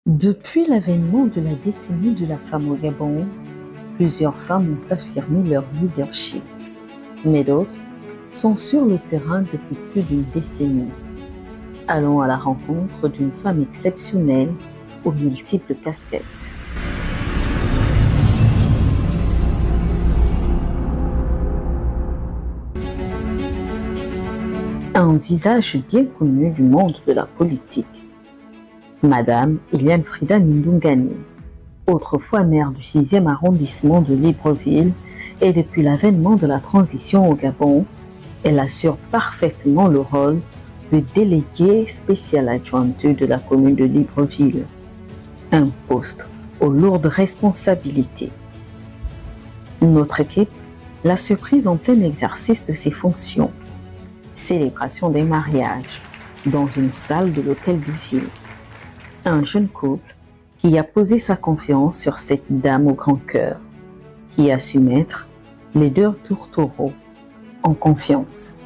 Depuis l'avènement de la décennie de la femme au Gabon, plusieurs femmes ont affirmé leur leadership, mais d'autres sont sur le terrain depuis plus d'une décennie. Allons à la rencontre d'une femme exceptionnelle aux multiples casquettes. Un visage bien connu du monde de la politique. Madame Eliane Frida Ndungani, autrefois maire du 6e arrondissement de Libreville, et depuis l'avènement de la transition au Gabon, elle assure parfaitement le rôle de déléguée spéciale adjointe de la commune de Libreville. Un poste aux lourdes responsabilités. Notre équipe l'a surprise en plein exercice de ses fonctions. Célébration des mariages dans une salle de l'hôtel de ville. Un jeune couple qui a posé sa confiance sur cette dame au grand cœur, qui a su mettre les deux tourtereaux en confiance.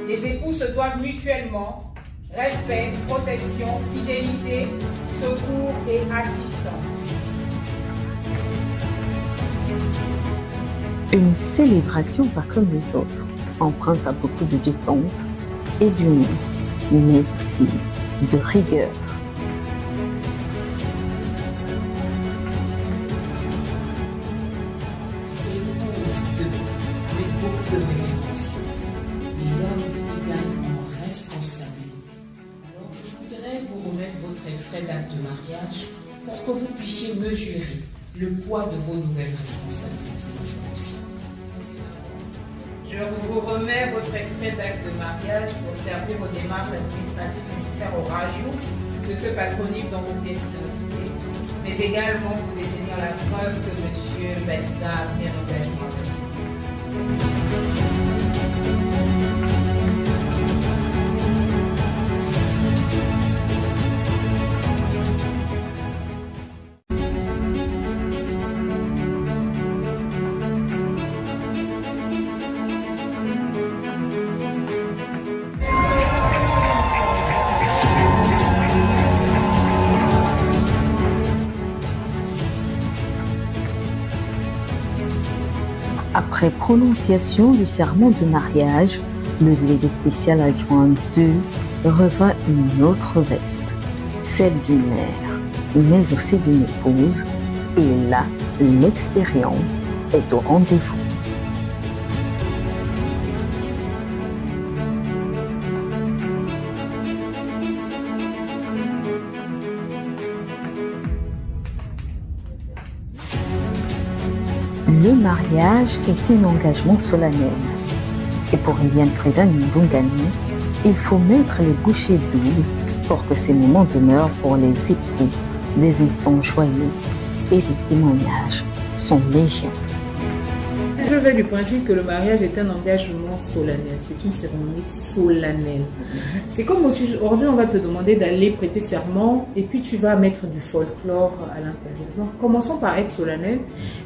Les époux se doivent mutuellement respect, protection, fidélité, secours et assistance. Une célébration pas comme les autres, empreinte à beaucoup de détente et d'humour, mais aussi de rigueur. D'acte de mariage pour que vous puissiez mesurer le poids de vos nouvelles responsabilités aujourd'hui. Je vous remets votre extrait d'acte de mariage pour servir aux démarches administratives nécessaires au rajout de ce patronyme dans vos pièces d'identité, mais également pour détenir la preuve que M. Balida a pris un engagement. Après prononciation du serment de mariage, le délégué spécial adjoint 2 revêt une autre veste, celle d'une mère, mais aussi d'une épouse, et là, l'expérience est au rendez-vous. Le mariage est un engagement solennel. Et pour Eliane Frida Ndungani, il faut mettre les bouchées doubles pour que ces moments demeurent pour les époux des instants joyeux et les témoignages sont légion. Je vais du principe que le mariage est un engagement solennel, c'est une cérémonie solennelle. C'est comme si aujourd'hui on va te demander d'aller prêter serment et puis tu vas mettre du folklore à l'intérieur. Donc commençons par être solennel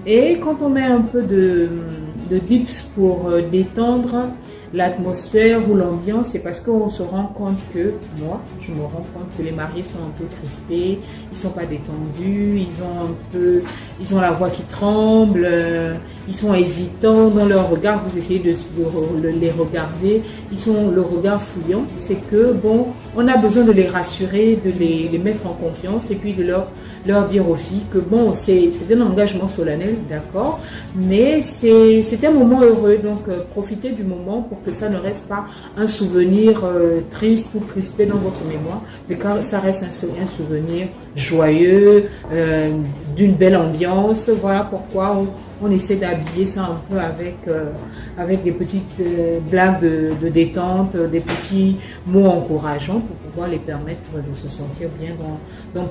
et quand on met un peu de dips pour détendre l'atmosphère ou l'ambiance, c'est parce qu'on se rend compte que, moi, je me rends compte que les mariés sont un peu crispés, ils sont pas détendus, ils ont la voix qui tremble, ils sont hésitants dans leur regard, vous essayez de les regarder, ils sont le regard fouillant, c'est que, bon, on a besoin de les rassurer, de les mettre en confiance et puis de leur dire aussi que, bon, c'est un engagement solennel, d'accord, mais c'est un moment heureux, donc profitez du moment pour que ça ne reste pas un souvenir triste ou crispé dans votre mémoire, mais que ça reste un souvenir joyeux, d'une belle ambiance. Voilà pourquoi on essaie d'habiller ça un peu avec des petites blagues de détente, des petits mots encourageants pour pouvoir les permettre de se sentir bien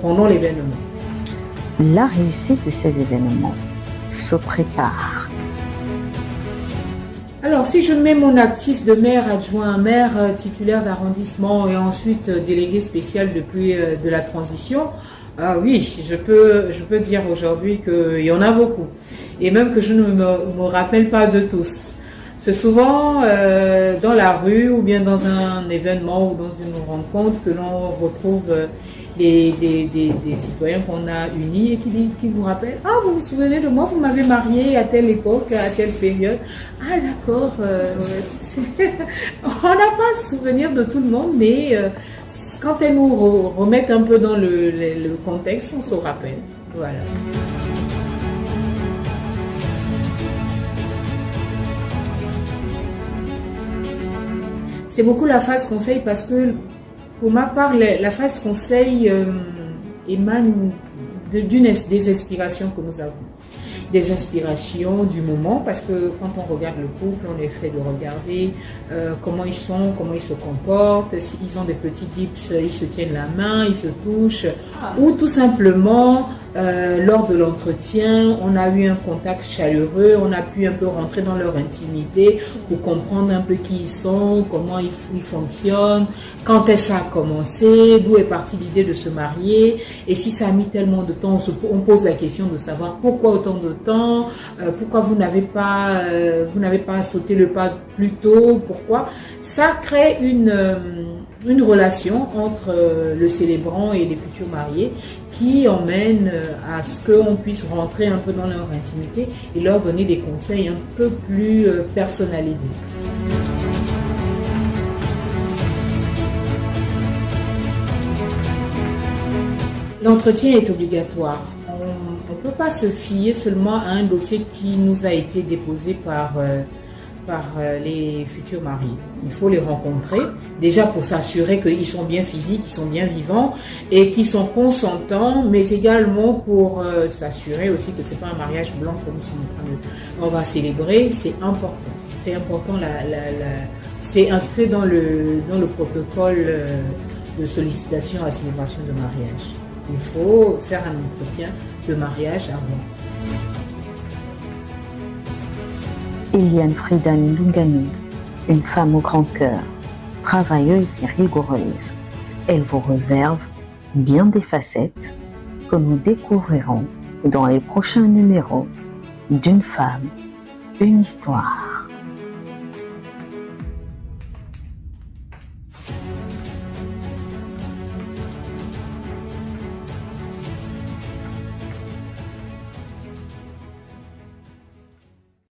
pendant l'événement. La réussite de ces événements se prépare. Alors, si je mets mon actif de maire adjoint, maire titulaire d'arrondissement et ensuite délégué spécial depuis de la transition, oui, je peux dire aujourd'hui qu'il y en a beaucoup. Et même que je ne me rappelle pas de tous. C'est souvent dans la rue ou bien dans un événement ou dans une rencontre que l'on retrouve des citoyens qu'on a unis et qui vous rappellent, ah, vous vous souvenez de moi, vous m'avez marié à telle époque, à telle période. Ah, d'accord. On n'a pas de souvenir de tout le monde, mais quand elles nous remettent un peu dans le contexte, on se rappelle. Voilà. C'est beaucoup la phase conseil parce que, pour ma part, la phase conseil émane des inspirations que nous avons. Des inspirations du moment, parce que quand on regarde le couple, on essaie de regarder comment ils sont, comment ils se comportent, s'ils ont des petits dips, ils se tiennent la main, ils se touchent, ou tout simplement, lors de l'entretien, on a eu un contact chaleureux, on a pu un peu rentrer dans leur intimité pour comprendre un peu qui ils sont, comment ils fonctionnent, quand est-ce ça a commencé, d'où est partie l'idée de se marier, et si ça a mis tellement de temps, on pose la question de savoir pourquoi autant de temps, pourquoi vous n'avez pas sauté le pas plus tôt, pourquoi. Ça crée une relation entre le célébrant et les futurs mariés qui emmène à ce qu'on puisse rentrer un peu dans leur intimité et leur donner des conseils un peu plus personnalisés. L'entretien est obligatoire. On ne peut pas se fier seulement à un dossier qui nous a été déposé par les futurs mariés. Il faut les rencontrer, déjà pour s'assurer qu'ils sont bien physiques, qu'ils sont bien vivants et qu'ils sont consentants, mais également pour s'assurer aussi que ce n'est pas un mariage blanc que nous sommes en train de... On va célébrer, c'est important. C'est important, c'est inscrit dans le protocole de sollicitation à la célébration de mariage. Il faut faire un entretien de mariage avant. Eliane Frida Ndungani, une femme au grand cœur, travailleuse et rigoureuse. Elle vous réserve bien des facettes que nous découvrirons dans les prochains numéros d'Une femme, une histoire.